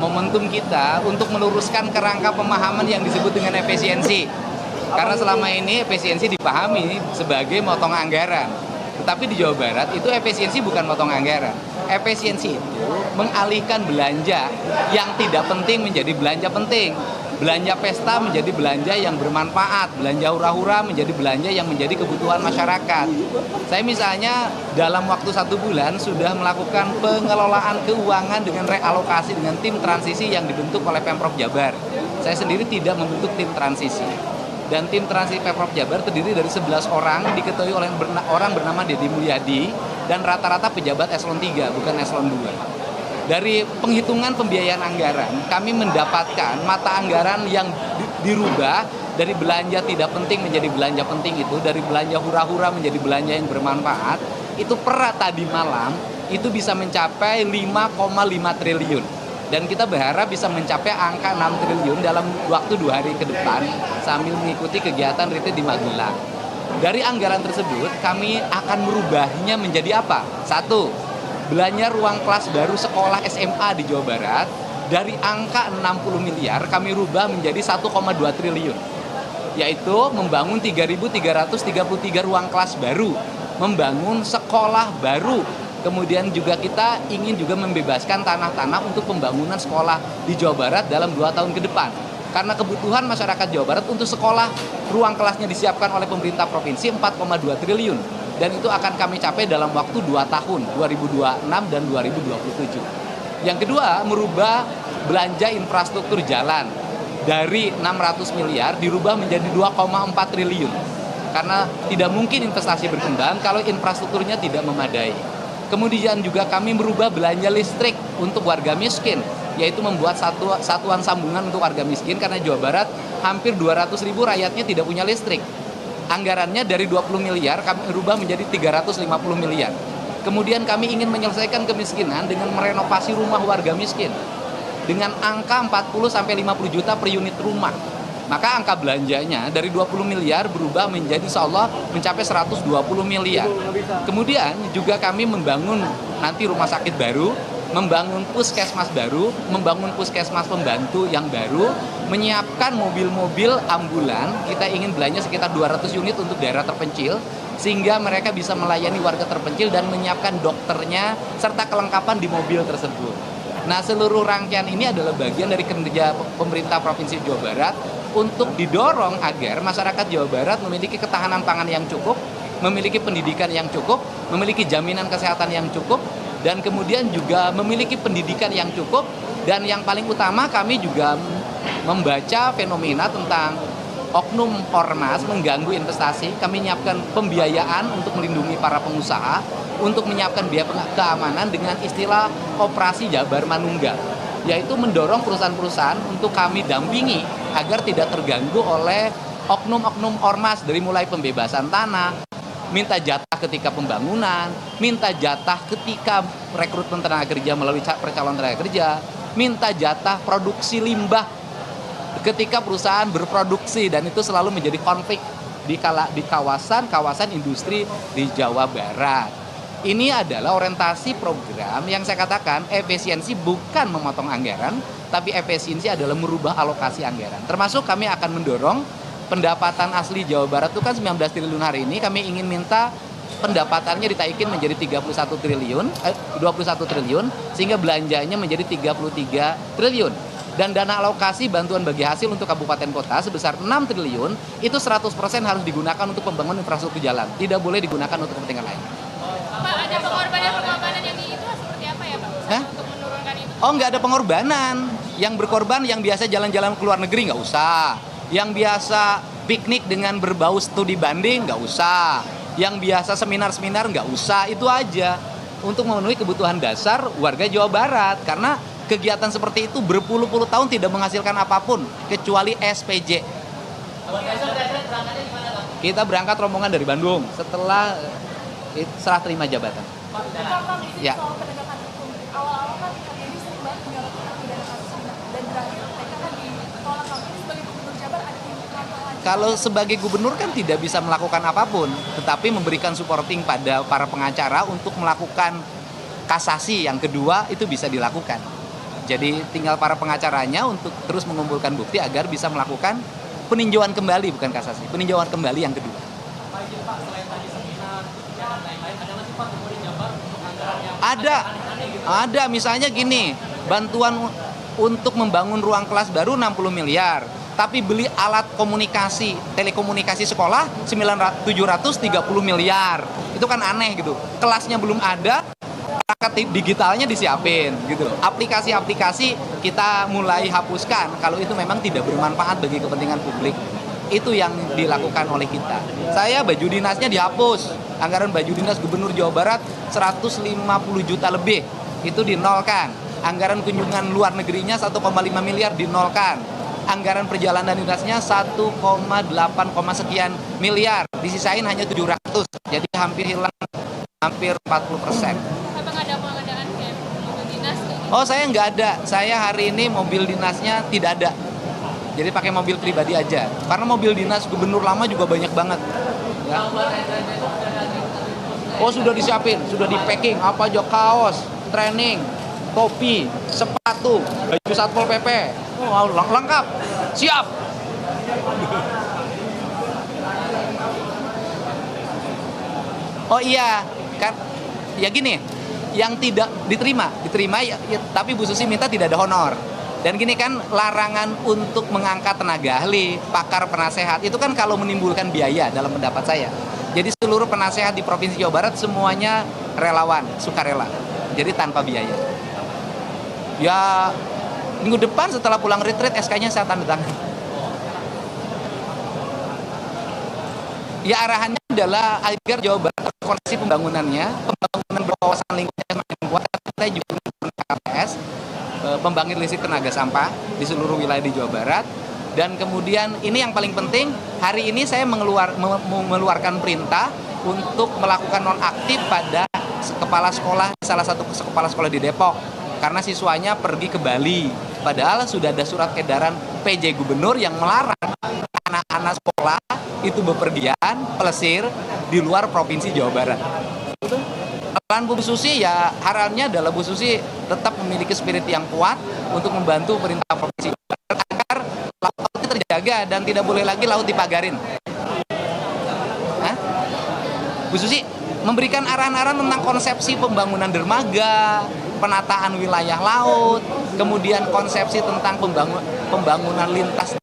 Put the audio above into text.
Momentum kita untuk meluruskan kerangka pemahaman yang disebut dengan efisiensi. Karena selama ini efisiensi dipahami sebagai motong anggaran. Tetapi di Jawa Barat itu efisiensi bukan motong anggaran. Efisiensi itu mengalihkan belanja yang tidak penting menjadi belanja penting. Belanja pesta menjadi belanja yang bermanfaat, belanja hura-hura menjadi belanja yang menjadi kebutuhan masyarakat. Saya misalnya dalam waktu 1 bulan sudah melakukan pengelolaan keuangan dengan realokasi dengan tim transisi yang dibentuk oleh Pemprov Jabar. Saya sendiri tidak membentuk tim transisi. Dan tim transisi Pemprov Jabar terdiri dari 11 orang, diketuai oleh orang bernama Deddy Mulyadi, dan rata-rata pejabat eselon 3, bukan eselon 2. Dari penghitungan pembiayaan anggaran, kami mendapatkan mata anggaran yang dirubah dari belanja tidak penting menjadi belanja penting itu, dari belanja hura-hura menjadi belanja yang bermanfaat, itu per tadi malam itu bisa mencapai 5,5 triliun. Dan kita berharap bisa mencapai angka 6 triliun dalam waktu 2 hari ke depan sambil mengikuti kegiatan retreat di Magelang. Dari anggaran tersebut, kami akan merubahnya menjadi apa? 1. Belanja ruang kelas baru sekolah SMA di Jawa Barat dari angka 60 miliar kami rubah menjadi 1,2 triliun. Yaitu membangun 3.333 ruang kelas baru, membangun sekolah baru. Kemudian juga kita ingin juga membebaskan tanah-tanah untuk pembangunan sekolah di Jawa Barat dalam 2 tahun ke depan. Karena kebutuhan masyarakat Jawa Barat untuk sekolah, ruang kelasnya disiapkan oleh pemerintah provinsi 4,2 triliun. Dan itu akan kami capai dalam waktu 2 tahun, 2026 dan 2027. Yang kedua, merubah belanja infrastruktur jalan dari 600 miliar dirubah menjadi 2,4 triliun. Karena tidak mungkin investasi berkembang kalau infrastrukturnya tidak memadai. Kemudian juga kami merubah belanja listrik untuk warga miskin, yaitu membuat satuan sambungan untuk warga miskin, karena Jawa Barat hampir 200.000 rakyatnya tidak punya listrik. Anggarannya dari 20 miliar kami rubah menjadi 350 miliar. Kemudian kami ingin menyelesaikan kemiskinan dengan merenovasi rumah warga miskin dengan angka 40-50 juta per unit rumah. Maka angka belanjanya dari 20 miliar berubah menjadi insyaallah mencapai 120 miliar. Kemudian juga kami membangun nanti rumah sakit baru, membangun puskesmas baru, membangun puskesmas pembantu yang baru, menyiapkan mobil-mobil ambulan. Kita ingin belanja sekitar 200 unit untuk daerah terpencil, sehingga mereka bisa melayani warga terpencil dan menyiapkan dokternya serta kelengkapan di mobil tersebut. Nah, seluruh rangkaian ini adalah bagian dari kerja pemerintah Provinsi Jawa Barat untuk didorong agar masyarakat Jawa Barat memiliki ketahanan pangan yang cukup, memiliki pendidikan yang cukup, memiliki jaminan kesehatan yang cukup, dan kemudian juga memiliki pendidikan yang cukup. Dan yang paling utama, kami juga membaca fenomena tentang oknum ormas mengganggu investasi. Kami menyiapkan pembiayaan untuk melindungi para pengusaha, untuk menyiapkan biaya keamanan dengan istilah operasi Jabar Manunggal, yaitu mendorong perusahaan-perusahaan untuk kami dampingi agar tidak terganggu oleh oknum-oknum ormas, dari mulai pembebasan tanah, minta jatah ketika pembangunan, minta jatah ketika rekrutmen tenaga kerja melalui percalonan tenaga kerja, minta jatah produksi limbah ketika perusahaan berproduksi, dan itu selalu menjadi konflik di kawasan industri di Jawa Barat. Ini adalah orientasi program yang saya katakan efisiensi bukan memotong anggaran, tapi efisiensi adalah merubah alokasi anggaran. Termasuk kami akan mendorong pendapatan asli Jawa Barat itu kan 19 triliun hari ini, kami ingin minta pendapatannya ditaikin menjadi 21 triliun, sehingga belanjanya menjadi 33 triliun. Dan dana alokasi bantuan bagi hasil untuk kabupaten kota sebesar 6 triliun, itu 100% harus digunakan untuk pembangunan infrastruktur jalan, tidak boleh digunakan untuk kepentingan lain. Pak, ada pengorbanan yang itu seperti apa ya Pak? Untuk menurunkan itu? Oh, nggak ada pengorbanan. Yang berkorban yang biasa jalan-jalan ke luar negeri nggak usah. Yang biasa piknik dengan berbau studi banding nggak usah. Yang biasa seminar-seminar nggak usah. Itu aja untuk memenuhi kebutuhan dasar warga Jawa Barat. Karena kegiatan seperti itu berpuluh-puluh tahun tidak menghasilkan apapun kecuali SPJ. Kita berangkat rombongan dari Bandung setelah serah terima jabatan. Ya. Awal-awal kan ini sering banget menyalahgunakan pidana kasus dan terakhir mereka kan ditolak. Ini sebagai gubernur Jabar ada tindakan. Kalau sebagai gubernur kan tidak bisa melakukan apapun, tetapi memberikan supporting pada para pengacara untuk melakukan kasasi yang kedua itu bisa dilakukan. Jadi tinggal para pengacaranya untuk terus mengumpulkan bukti agar bisa melakukan peninjauan kembali, bukan kasasi, peninjauan kembali yang kedua. Pak izin Pak, selain tadi seminar dan lain-lain, ada nggak sih Pak Gubernur Jabar untuk anggaran yang aneh-aneh gitu? Ada, misalnya gini, bantuan untuk membangun ruang kelas baru 60 miliar, tapi beli alat komunikasi, telekomunikasi sekolah 730 miliar. Itu kan aneh gitu. Kelasnya belum ada, perangkat digitalnya disiapin gitu. Aplikasi-aplikasi kita mulai hapuskan kalau itu memang tidak bermanfaat bagi kepentingan publik. Itu yang dilakukan oleh kita. Saya baju dinasnya dihapus. Anggaran baju dinas Gubernur Jawa Barat 150 juta lebih. Itu dinolkan. Anggaran kunjungan luar negerinya 1,5 miliar dinolkan. Anggaran perjalanan dinasnya 1,8 sekian miliar. Disisain hanya 700. Jadi hampir hilang hampir 40%. Apa nggak ada pengadaan kayak mobil dinas? Oh, saya nggak ada. Saya hari ini mobil dinasnya tidak ada. Jadi pakai mobil pribadi aja. Karena mobil dinas gubernur lama juga banyak banget. Ya. Oh, sudah disiapin, sudah di packing. Apa aja, kaos, training, topi, sepatu, baju Satpol PP. Oh, lengkap. Siap. Oh iya, kan ya gini, yang tidak diterima ya, tapi Bu Susi minta tidak ada honor. Dan gini kan, larangan untuk mengangkat tenaga ahli, pakar, penasehat, itu kan kalau menimbulkan biaya dalam pendapat saya. Jadi seluruh penasehat di Provinsi Jawa Barat semuanya relawan, sukarela. Jadi tanpa biaya. Ya, minggu depan setelah pulang retreat, SK-nya saya tanda tangan. Ya, arahannya adalah agar Jawa Barat kondisi pembangunan berwawasan lingkungan semakin kuat. Kita juga menggunakan KPS, pembangkit listrik tenaga sampah di seluruh wilayah di Jawa Barat. Dan kemudian ini yang paling penting, hari ini saya mengeluarkan perintah untuk melakukan nonaktif pada kepala sekolah, salah satu kepala sekolah di Depok, karena siswanya pergi ke Bali. Padahal sudah ada surat edaran PJ Gubernur yang melarang anak-anak sekolah itu bepergian, pelesir di luar Provinsi Jawa Barat. Peran Bu Susi ya, harapannya adalah Bu Susi tetap memiliki spirit yang kuat untuk membantu pemerintah Provinsi Jawa Barat agar lautnya terjaga dan tidak boleh lagi laut dipagarin. Hah? Bu Susi memberikan arahan-arahan tentang konsepsi pembangunan dermaga, penataan wilayah laut, kemudian konsepsi tentang pembangunan lintas